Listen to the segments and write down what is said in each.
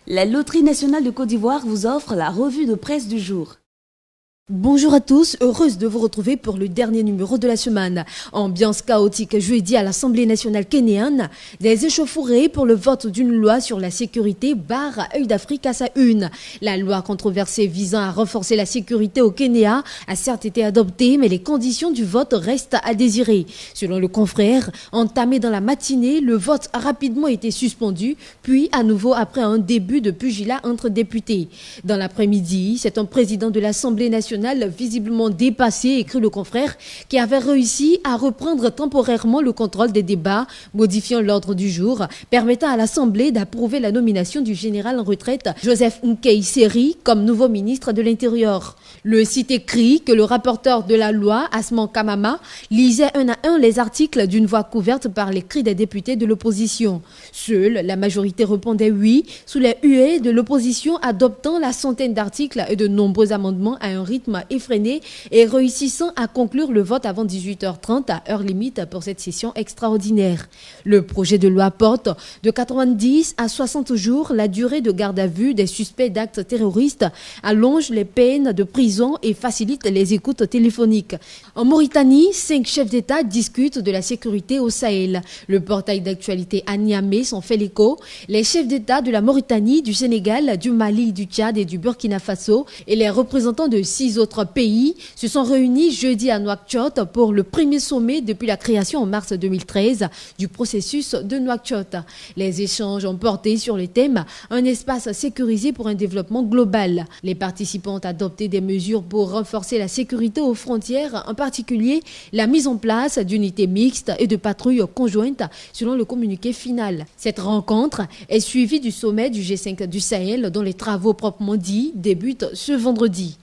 La Loterie nationale de Côte d'Ivoire vous offre la revue de presse du jour. Bonjour à tous, heureuse de vous retrouver pour le dernier numéro de la semaine. Ambiance chaotique jeudi à l'Assemblée nationale kényane, des échauffourées pour le vote d'une loi sur la sécurité barre Œil d'Afrique à sa une. La loi controversée visant à renforcer la sécurité au Kenya a certes été adoptée, mais les conditions du vote restent à désirer. Selon le confrère, entamé dans la matinée, le vote a rapidement été suspendu, puis à nouveau après un début de pugilat entre députés. Dans l'après-midi, c'est un président de l'Assemblée nationale visiblement dépassé, écrit le confrère, qui avait réussi à reprendre temporairement le contrôle des débats, modifiant l'ordre du jour, permettant à l'Assemblée d'approuver la nomination du général en retraite Joseph Nkei Seri comme nouveau ministre de l'Intérieur. Le site écrit que le rapporteur de la loi, Asman Kamama, lisait un à un les articles d'une voix couverte par les cris des députés de l'opposition. Seule la majorité répondait oui, sous les huées de l'opposition adoptant la centaine d'articles et de nombreux amendements à un rythme effréné et réussissant à conclure le vote avant 18h30 à heure limite pour cette session extraordinaire. Le projet de loi porte de 90 à 60 jours la durée de garde à vue des suspects d'actes terroristes, allonge les peines de prison et facilite les écoutes téléphoniques. En Mauritanie, 5 chefs d'État discutent de la sécurité au Sahel. Le portail d'actualité à Niamey s'en fait l'écho. Les chefs d'État de la Mauritanie, du Sénégal, du Mali, du Tchad et du Burkina Faso et les représentants de 6 autres pays se sont réunis jeudi à Nouakchott pour le premier sommet depuis la création en mars 2013 du processus de Nouakchott. Les échanges ont porté sur le thème « Un espace sécurisé pour un développement global ». Les participants ont adopté des mesures pour renforcer la sécurité aux frontières, en particulier la mise en place d'unités mixtes et de patrouilles conjointes selon le communiqué final. Cette rencontre est suivie du sommet du G5 du Sahel dont les travaux proprement dits débutent ce vendredi.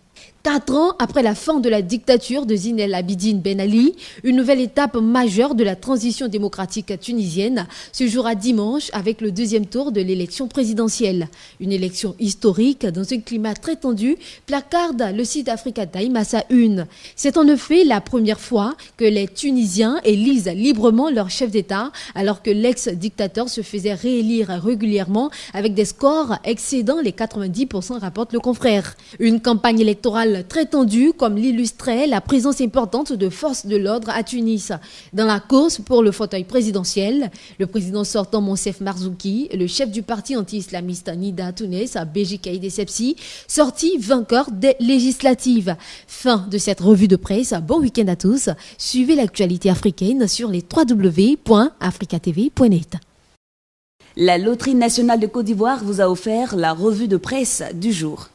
4 ans après la fin de la dictature de Zine El Abidine Ben Ali, une nouvelle étape majeure de la transition démocratique tunisienne se jouera dimanche avec le deuxième tour de l'élection présidentielle. Une élection historique dans un climat très tendu placarde le site Africa Time à sa une. C'est en effet la première fois que les Tunisiens élisent librement leur chef d'État alors que l'ex-dictateur se faisait réélire régulièrement avec des scores excédant les 90%, rapporte le confrère. Une campagne électorale très tendue, comme l'illustrait la présence importante de forces de l'ordre à Tunis. Dans la course pour le fauteuil présidentiel, le président sortant Monsef Marzouki, le chef du parti anti-islamiste Nida Tounes, Béji Caïd Essebsi, sorti vainqueur des législatives. Fin de cette revue de presse. Bon week-end à tous. Suivez l'actualité africaine sur les www.africatv.net. La Loterie nationale de Côte d'Ivoire vous a offert la revue de presse du jour.